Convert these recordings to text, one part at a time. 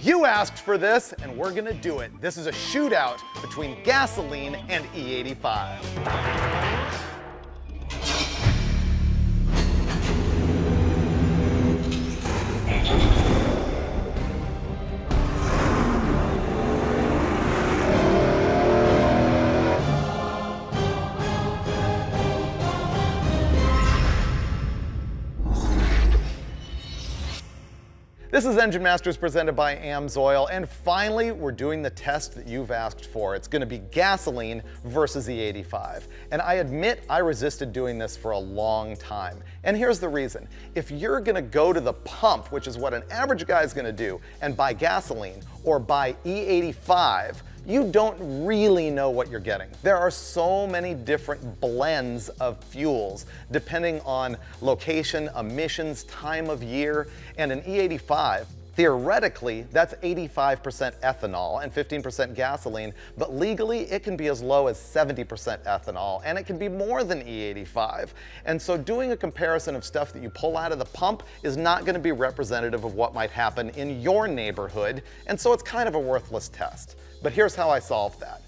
You asked for this, and we're gonna do it. This is a shootout between gasoline and E85. This is Engine Masters presented by AMSOIL, and finally we're doing the test that you've asked for. It's going to be gasoline versus E85. And I admit I resisted doing this for a long time. And here's the reason. If you're going to go to the pump, which is what an average guy is going to do, and buy gasoline or buy E85, you don't really know what you're getting. There are so many different blends of fuels depending on location, emissions, time of year, and an E85, theoretically, that's 85% ethanol and 15% gasoline, but legally it can be as low as 70% ethanol, and it can be more than E85. And so doing a comparison of stuff that you pull out of the pump is not going to be representative of what might happen in your neighborhood, and so it's kind of a worthless test. But here's how I solved that.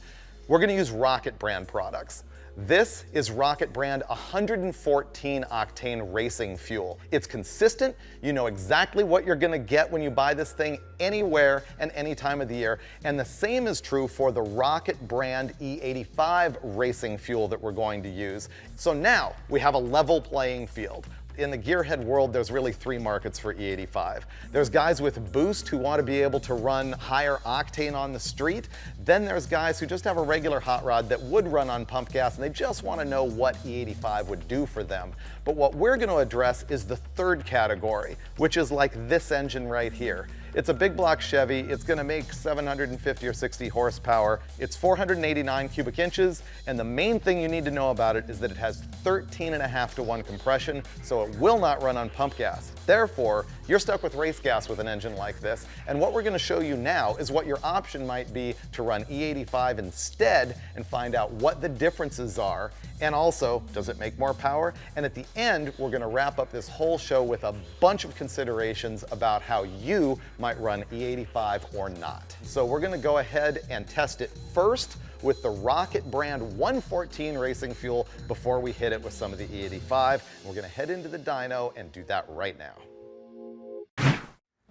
We're going to use Rocket brand products. This is Rocket brand 114 octane racing fuel. It's consistent. You know exactly what you're going to get when you buy this thing anywhere and any time of the year. And the same is true for the Rocket brand E85 racing fuel that we're going to use. So now we have a level playing field. In the gearhead world, there's really three markets for E85. There's guys with boost who want to be able to run higher octane on the street. Then there's guys who just have a regular hot rod that would run on pump gas, and they just want to know what E85 would do for them. But what we're going to address is the third category, which is like this engine right here. It's a big block Chevy. It's going to make 750 or 60 horsepower. It's 489 cubic inches, and the main thing you need to know about it is that it has 13.5:1 compression, so it will not run on pump gas. Therefore, you're stuck with race gas with an engine like this, and what we're going to show you now is what your option might be to run E85 instead and find out what the differences are, and also, does it make more power? And at the end, we're going to wrap up this whole show with a bunch of considerations about how you might run E85 or not. So we're going to go ahead and test it first with the Rocket brand 114 racing fuel before we hit it with some of the E85. We're going to head into the dyno and do that right now.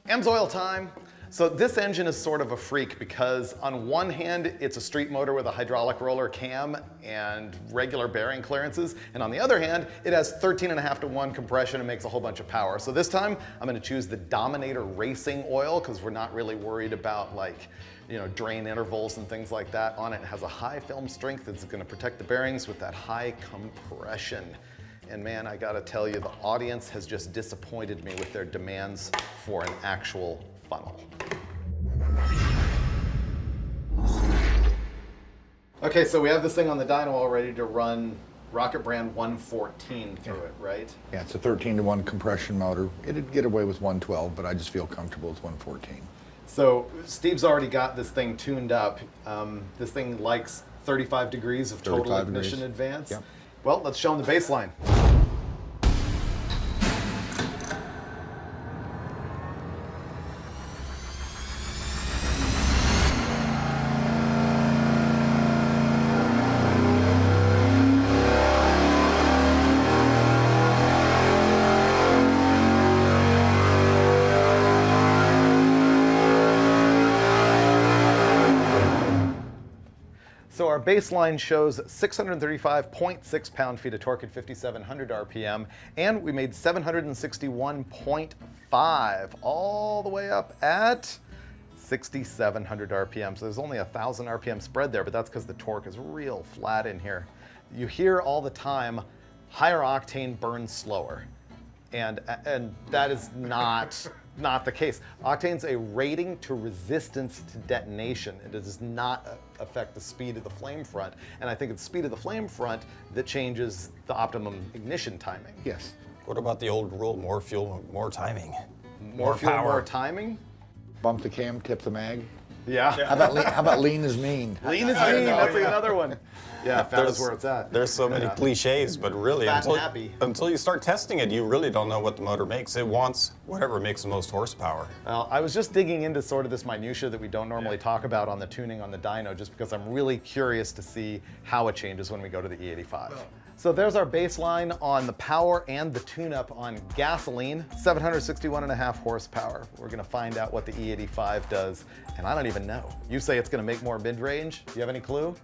AMSOIL time. So this engine is sort of a freak because on one hand, it's a street motor with a hydraulic roller cam and regular bearing clearances. And on the other hand, it has 13.5:1 compression and makes a whole bunch of power. So this time I'm going to choose the Dominator Racing oil because we're not really worried about drain intervals and things like that on it. It has a high film strength that's going to protect the bearings with that high compression. And man, I gotta tell you, the audience has just disappointed me with their demands for an actual funnel. Okay, so we have this thing on the dyno all ready to run Rocket brand 114 through it, right? Yeah, it's a 13:1 compression motor. It'd get away with 112, but I just feel comfortable with 114. So Steve's already got this thing tuned up. This thing likes 35 degrees of total ignition advance. Yep. Well, let's show them the baseline. So our baseline shows 635.6 pound-feet of torque at 5,700 RPM, and we made 761.5 all the way up at 6,700 RPM. So there's only a 1,000 RPM spread there, but that's because the torque is real flat in here. You hear all the time, higher octane burns slower. And that is not the case. Octane's a rating to resistance to detonation. It does not affect the speed of the flame front. And I think it's the speed of the flame front that changes the optimum ignition timing. Yes. What about the old rule, more fuel, more timing? More fuel, power. more timing? Bump the cam, tip the mag. Yeah. How about lean is mean? Lean is mean, that's another one. Yeah, fat is where it's at. There's so many cliches, but really, Fat and happy. until you start testing it, you really don't know what the motor makes. It wants whatever makes the most horsepower. Well, I was just digging into sort of this minutia that we don't normally talk about on the tuning on the dyno, just because I'm really curious to see how it changes when we go to the E85. So there's our baseline on the power and the tune-up on gasoline, 761.5 horsepower. We're gonna find out what the E85 does, and I don't even know. You say it's gonna make more mid-range. Do you have any clue?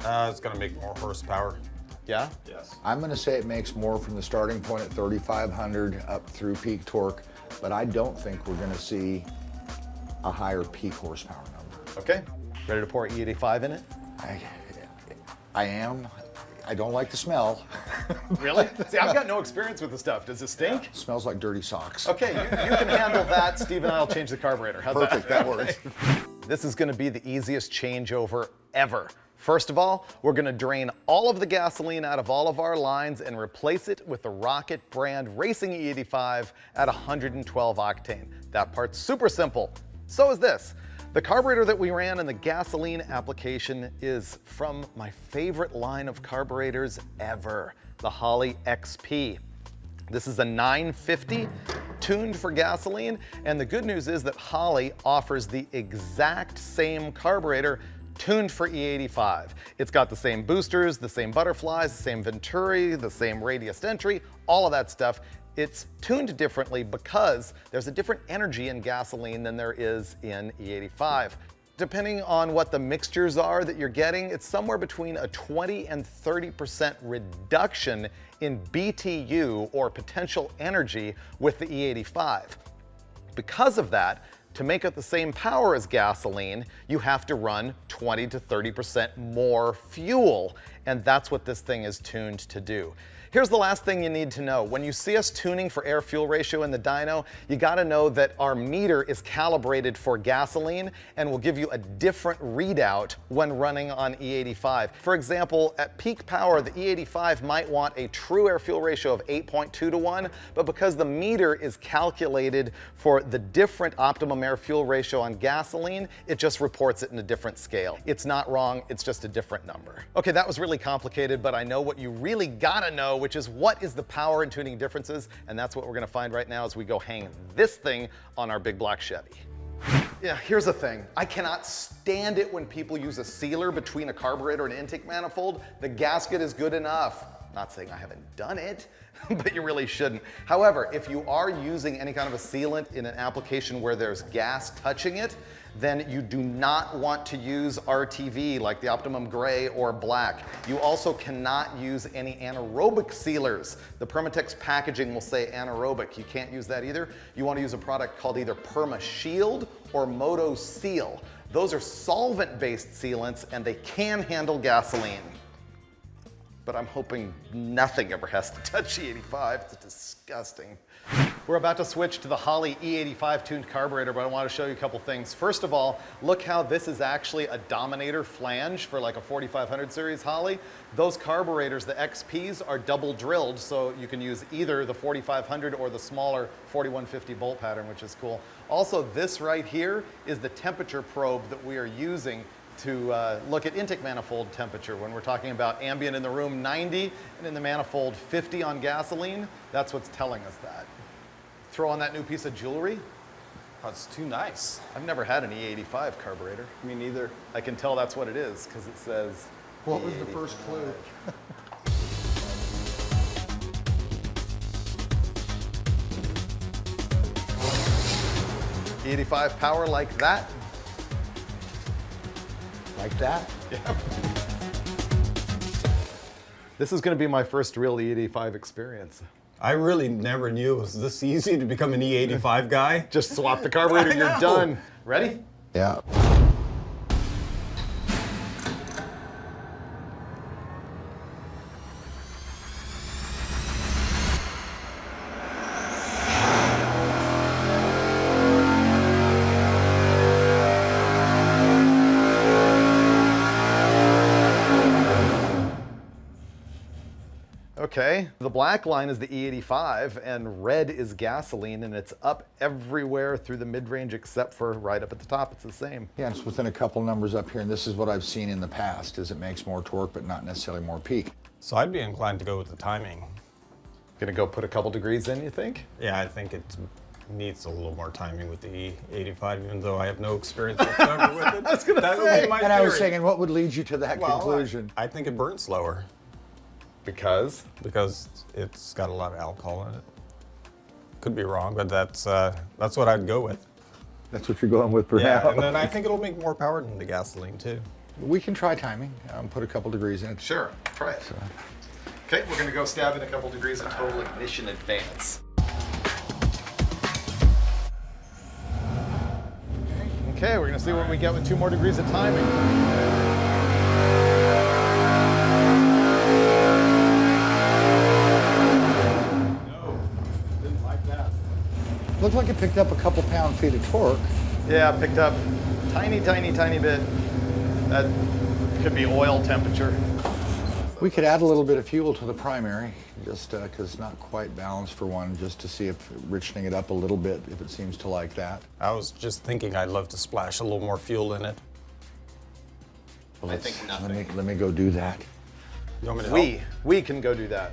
It's going to make more horsepower. Yeah? Yes. I'm going to say it makes more from the starting point at 3,500 up through peak torque, but I don't think we're going to see a higher peak horsepower number. Okay, ready to pour E85 in it? I am. I don't like the smell. Really? See, I've got no experience with the stuff. Does it stink? Smells like dirty socks. Okay, you can handle that. Steve and I will change the carburetor. How's Perfect, that works. This is gonna be the easiest changeover ever. First of all, we're gonna drain all of the gasoline out of all of our lines and replace it with the Rocket brand Racing E85 at 112 octane. That part's super simple. So is this. The carburetor that we ran in the gasoline application is from my favorite line of carburetors ever, the Holley XP. This is a 950 tuned for gasoline, and the good news is that Holley offers the exact same carburetor tuned for E85. It's got the same boosters, the same butterflies, the same venturi, the same radius entry, all of that stuff. It's tuned differently because there's a different energy in gasoline than there is in E85. Depending on what the mixtures are that you're getting, it's somewhere between a 20 and 30% reduction in BTU, or potential energy, with the E85. Because of that, to make it the same power as gasoline, you have to run 20 to 30% more fuel, and that's what this thing is tuned to do. Here's the last thing you need to know. When you see us tuning for air-fuel ratio in the dyno, you gotta know that our meter is calibrated for gasoline and will give you a different readout when running on E85. For example, at peak power, the E85 might want a true air-fuel ratio of 8.2 to 1, but because the meter is calculated for the different optimum air-fuel ratio on gasoline, it just reports it in a different scale. It's not wrong, it's just a different number. Okay, that was really complicated, but I know what you really gotta know, which is what is the power and tuning differences, and that's what we're gonna find right now as we go hang this thing on our big black Chevy. Yeah, here's the thing. I cannot stand it when people use a sealer between a carburetor and intake manifold. The gasket is good enough. Not saying I haven't done it, but you really shouldn't. However, if you are using any kind of a sealant in an application where there's gas touching it, then you do not want to use RTV like the Optimum Gray or Black. You also cannot use any anaerobic sealers. The Permatex packaging will say anaerobic. You can't use that either. You want to use a product called either Perma Shield or Moto Seal. Those are solvent-based sealants and they can handle gasoline. But I'm hoping nothing ever has to touch E85. It's disgusting. We're about to switch to the Holley E85 tuned carburetor, but I want to show you a couple things. First of all, look how this is actually a Dominator flange for like a 4500 series Holley. Those carburetors, the XPs, are double drilled, so you can use either the 4500 or the smaller 4150 bolt pattern, which is cool. Also, this right here is the temperature probe that we are using to look at intake manifold temperature. When we're talking about ambient in the room 90 and in the manifold 50 on gasoline, that's what's telling us that. Throw on that new piece of jewelry. Oh, it's too nice. I've never had an E85 carburetor. Me neither. I can tell that's what it is because it says What was the first clue? E85 power like that. Like that? Yeah. This is going to be my first real E85 experience. I really never knew it was this easy to become an E85 guy. Just swap the carburetor, you're done. Ready? Yeah. Okay, the black line is the E85 and red is gasoline, and it's up everywhere through the mid-range except for right up at the top. It's the same. Yeah, it's within a couple numbers up here, and this is what I've seen in the past, is it makes more torque, but not necessarily more peak. So I'd be inclined to go with the timing. Gonna go put a couple degrees in, you think? Yeah, I think it needs a little more timing with the E85, even though I have no experience whatsoever with it. I was gonna That would say. be my And I was theory. thinking, what would lead you to that Well, conclusion? I think it burns slower Because? because it's got a lot of alcohol in it. Could be wrong, but that's what I'd go with. That's what you're going with for Yeah, now. and then I think it'll make more power than the gasoline too. We can try timing, put a couple degrees in it. Sure, try it. Okay, we're gonna go stab in a couple degrees of total ignition advance. Okay, we're gonna see what we get with 2 more degrees of timing. No, didn't like that. Looked like it picked up a couple pound-feet of torque. Yeah, picked up tiny bit. That could be oil temperature. We could add a little bit of fuel to the primary, just because it's not quite balanced for one, just to see if richening it up a little bit, if it seems to like that. I was just thinking I'd love to splash a little more fuel in it. Well, I think nothing. Let me go do that. You want me to help? We can go do that.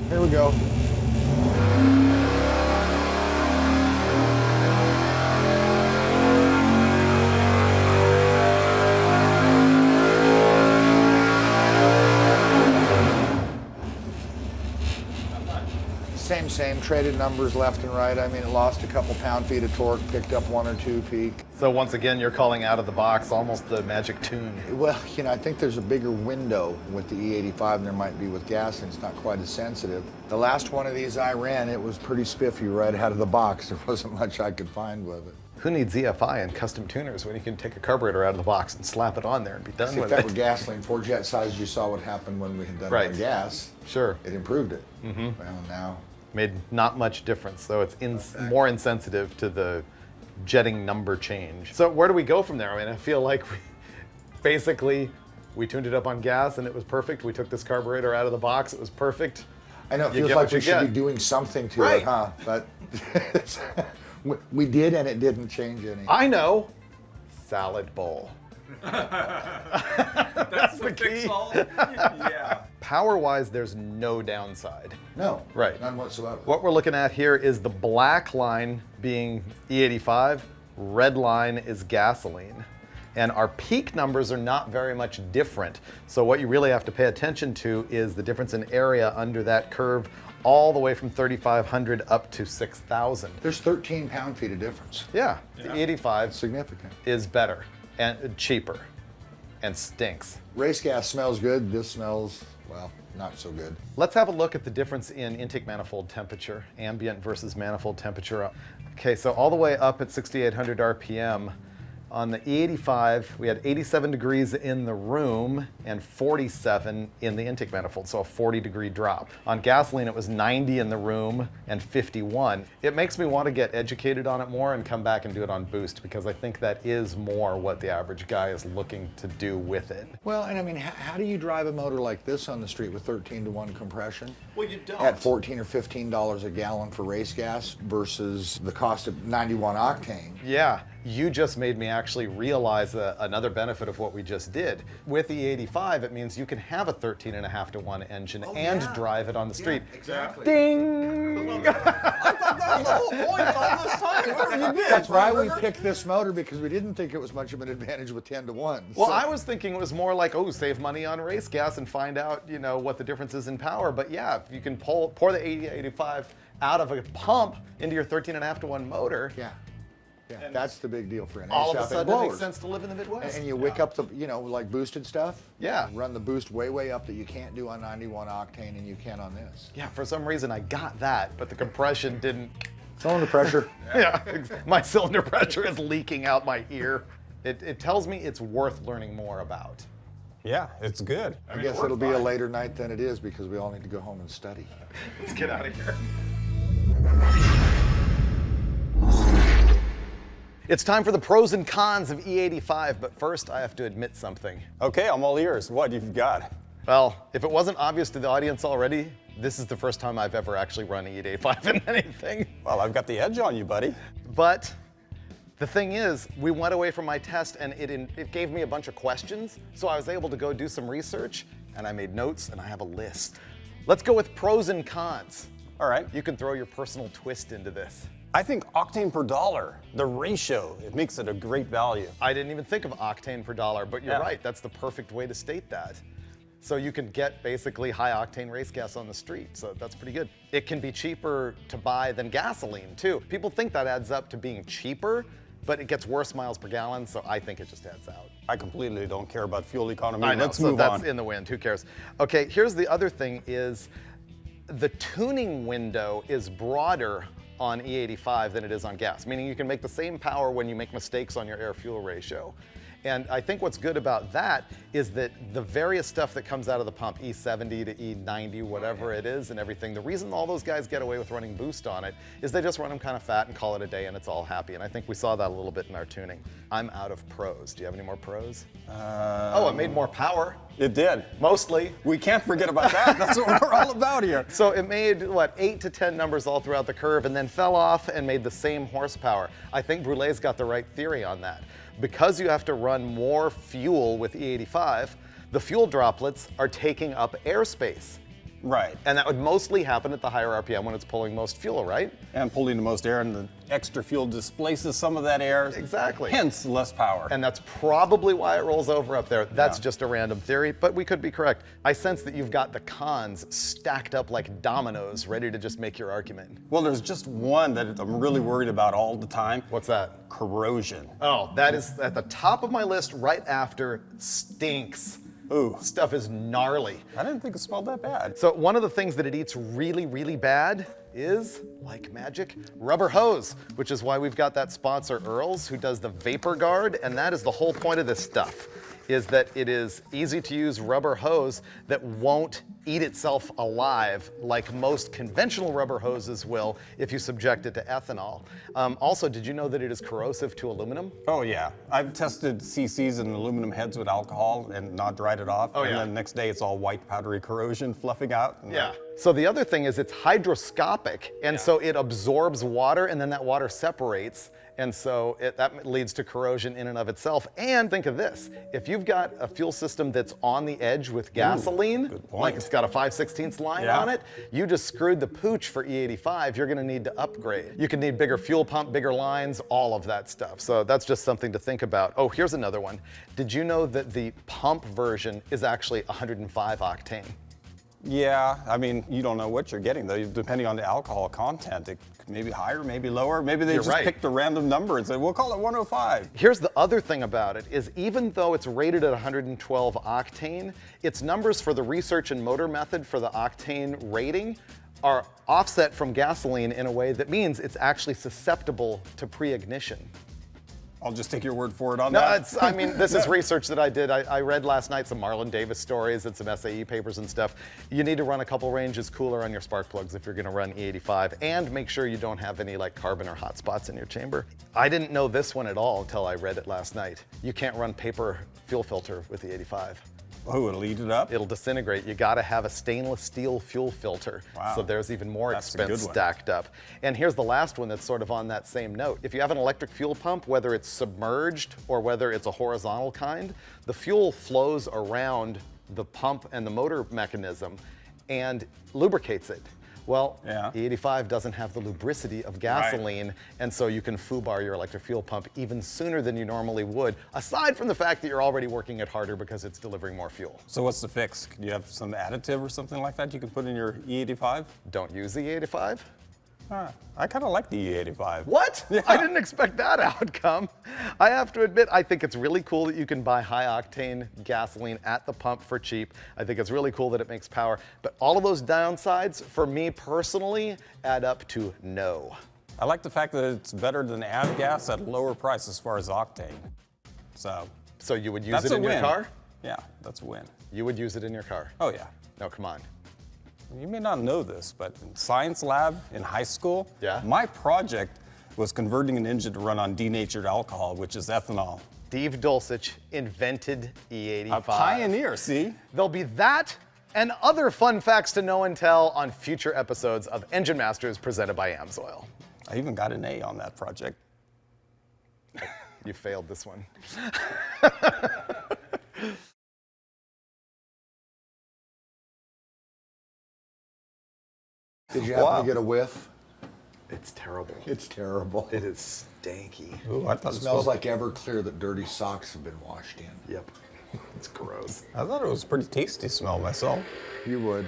Here we go. Same, traded numbers left and right. I mean, it lost a couple pound-feet of torque, picked up 1 or 2 peak. So once again, you're calling out of the box, almost the magic tune. Well, I think there's a bigger window with the E85 than there might be with gasoline. It's not quite as sensitive. The last one of these I ran, it was pretty spiffy right out of the box. There wasn't much I could find with it. Who needs EFI and custom tuners when you can take a carburetor out of the box and slap it on there and be done See, if with that it? were gasoline, 4-jet size, you saw what happened when we had done it on gas. Sure. It improved it. Well, now, Made not much difference, so it's more insensitive to the jetting number change. So where do we go from there? I mean, I feel like we tuned it up on gas and it was perfect. We took this carburetor out of the box, it was perfect. I know it You feels get like what we you should be get. doing something to Right. it, huh? But we did, and it didn't change any. I know, salad bowl. That's the key. Yeah. Power-wise, there's no downside. No, Right. none whatsoever. What we're looking at here is the black line being E85, red line is gasoline. And our peak numbers are not very much different. So what you really have to pay attention to is the difference in area under that curve all the way from 3,500 up to 6,000. There's 13 pound-feet of difference. Yeah, the E85 Significant. is better and cheaper and stinks. Race gas smells good. This smells, well, not so good. Let's have a look at the difference in intake manifold temperature, ambient versus manifold temperature. Okay, so all the way up at 6,800 RPM, on the E85, we had 87 degrees in the room and 47 in the intake manifold, so a 40-degree drop. On gasoline, it was 90 in the room and 51. It makes me want to get educated on it more and come back and do it on boost, because I think that is more what the average guy is looking to do with it. Well, and I mean, how do you drive a motor like this on the street with 13-to-1 compression? Well, you don't. At $14 or $15 a gallon for race gas versus the cost of 91 octane. Yeah, you just made me actually realize another benefit of what we just did. With the E85, it means you can have a 13.5-to-1 engine and drive it on the street. Exactly. Ding! I thought that was the whole point all this time. What have you been? That's why we picked this motor, because we didn't think it was much of an advantage with 10-to-1. Well, I was thinking it was more like, oh, save money on race gas and find out, what the difference is in power. But yeah, if you can pour the E85 out of a pump into your 13.5-to-1 motor, Yeah, that's the big deal for an all of a stuff and sudden it makes blowers. sense to live in the Midwest. And you wick up the, like boosted stuff. Yeah. Run the boost way up that you can't do on 91 octane and you can on this. Yeah, for some reason I got that, but the compression didn't. Cylinder pressure. Yeah, my cylinder pressure is leaking out my ear. It tells me it's worth learning more about. Yeah, it's good. I guess it'll be a later night than it is because we all need to go home and study. Let's get out of here. It's time for the pros and cons of E85, but first I have to admit something. Okay, I'm all ears. What you've got? Well, if it wasn't obvious to the audience already, this is the first time I've ever actually run E85 in anything. Well, I've got the edge on you, buddy. But the thing is, we went away from my test and it gave me a bunch of questions, so I was able to go do some research, and I made notes and I have a list. Let's go with pros and cons. All right. You can throw your personal twist into this. I think octane per dollar, the ratio, it makes it a great value. I didn't even think of octane per dollar, but you're Yeah. right, that's the perfect way to state that. So you can get basically high octane race gas on the street, so that's pretty good. It can be cheaper to buy than gasoline too. People think that adds up to being cheaper, but it gets worse miles per gallon, so I think it just adds out. I completely don't care about fuel economy. I know, Let's so move that's on. in the wind, who cares? Okay, here's the other thing is the tuning window is broader on E85 than it is on gas, meaning you can make the same power when you make mistakes on your air-fuel ratio. And I think what's good about that is that the various stuff that comes out of the pump, E70 to E90, whatever it is and everything, the reason all those guys get away with running boost on it is they just run them kind of fat and call it a day and it's all happy. And I think we saw that a little bit in our tuning. I'm out of pros. Do you have any more pros? Oh, it made more power. It did. Mostly. We can't forget about that. That's what we're all about here. So it made, what, 8 to 10 numbers all throughout the curve and then fell off and made the same horsepower. I think Brulet's got the right theory on that. Because you have to run more fuel with E85, the fuel droplets are taking up airspace. Right. And that would mostly happen at the higher RPM when it's pulling most fuel, right? And pulling the most air, and the extra fuel displaces some of that air. Exactly. Hence, less power. And that's probably why it rolls over up there. That's Yeah. just a random theory, but we could be correct. I sense that you've got the cons stacked up like dominoes, ready to just make your argument. Well, there's just one that I'm really worried about all the time. What's that? Corrosion. Oh, that is at the top of my list right after stinks. Ooh. Stuff is gnarly. I didn't think it smelled that bad. So one of the things that it eats really, really bad is, like magic, rubber hose, which is why we've got that sponsor Earls who does the Vapor Guard, and that is the whole point of this stuff, is that it is easy to use rubber hose that won't eat itself alive like most conventional rubber hoses will if you subject it to ethanol. Also, did you know that it is corrosive to aluminum? Oh yeah, I've tested CCs and aluminum heads with alcohol and not dried it off. Oh, and yeah. then the next day it's all white powdery corrosion fluffing out. Yeah. So the other thing is it's hydroscopic, and so it absorbs water and then that water separates, and so that leads to corrosion in and of itself. And think of this, if you've got a fuel system that's on the edge with gasoline, good point. like it's got a 5/16 line Yeah. on it, you just screwed the pooch for E85, you're gonna need to upgrade. You can need bigger fuel pump, bigger lines, all of that stuff. So that's just something to think about. Oh, here's another one. Did you know that the pump version is actually 105 octane? Yeah, I mean, you don't know what you're getting though, depending on the alcohol content. It may be higher, maybe lower. Maybe they You're just right. picked a random number and said, we'll call it 105. Here's the other thing about it, is even though it's rated at 112 octane, its numbers for the research and motor method for the octane rating are offset from gasoline in a way that means it's actually susceptible to pre-ignition. I'll just take your word for it on No, that. I mean, this is research that I did. I read last night some Marlon Davis stories and some SAE papers and stuff. You need to run a couple ranges cooler on your spark plugs if you're gonna run E85, and make sure you don't have any like carbon or hot spots in your chamber. I didn't know this one at all until I read it last night. You can't run paper fuel filter with the E85. Oh, it'll eat it up? It'll disintegrate. You gotta have a stainless steel fuel filter. Wow. So there's even more That's a good expense one. stacked up. And here's the last one that's sort of on that same note. If you have an electric fuel pump, whether it's submerged or whether it's a horizontal kind, the fuel flows around the pump and the motor mechanism and lubricates it. Well, Yeah. E85 doesn't have the lubricity of gasoline, and so you can foobar your electric fuel pump even sooner than you normally would, aside from the fact that you're already working it harder because it's delivering more fuel. So what's the fix? Do you have some additive or something like that you can put in your E85? Don't use the E85? I kind of like the E85. What? Yeah. I didn't expect that outcome. I have to admit, I think it's really cool that you can buy high octane gasoline at the pump for cheap. I think it's really cool that it makes power. But all of those downsides, for me personally, add up to no. I like the fact that it's better than avgas at a lower price as far as octane. So you would use that's it a in win. your car? Yeah, that's a win. You would use it in your car? Oh yeah. No, come on. You may not know this, but in science lab in high school, Yeah. my project was converting an engine to run on denatured alcohol, which is ethanol. Steve Dulcich invented E85. A pioneer, see? There'll be that and other fun facts to know and tell on future episodes of Engine Masters presented by AMSOIL. I even got an A on that project. You failed this one. Did you happen to get a whiff? It's terrible. It's terrible. It is stanky. Ooh, I thought It smells like Everclear that dirty socks have been washed in. Yep. It's gross. I thought it was a pretty tasty smell myself. You would.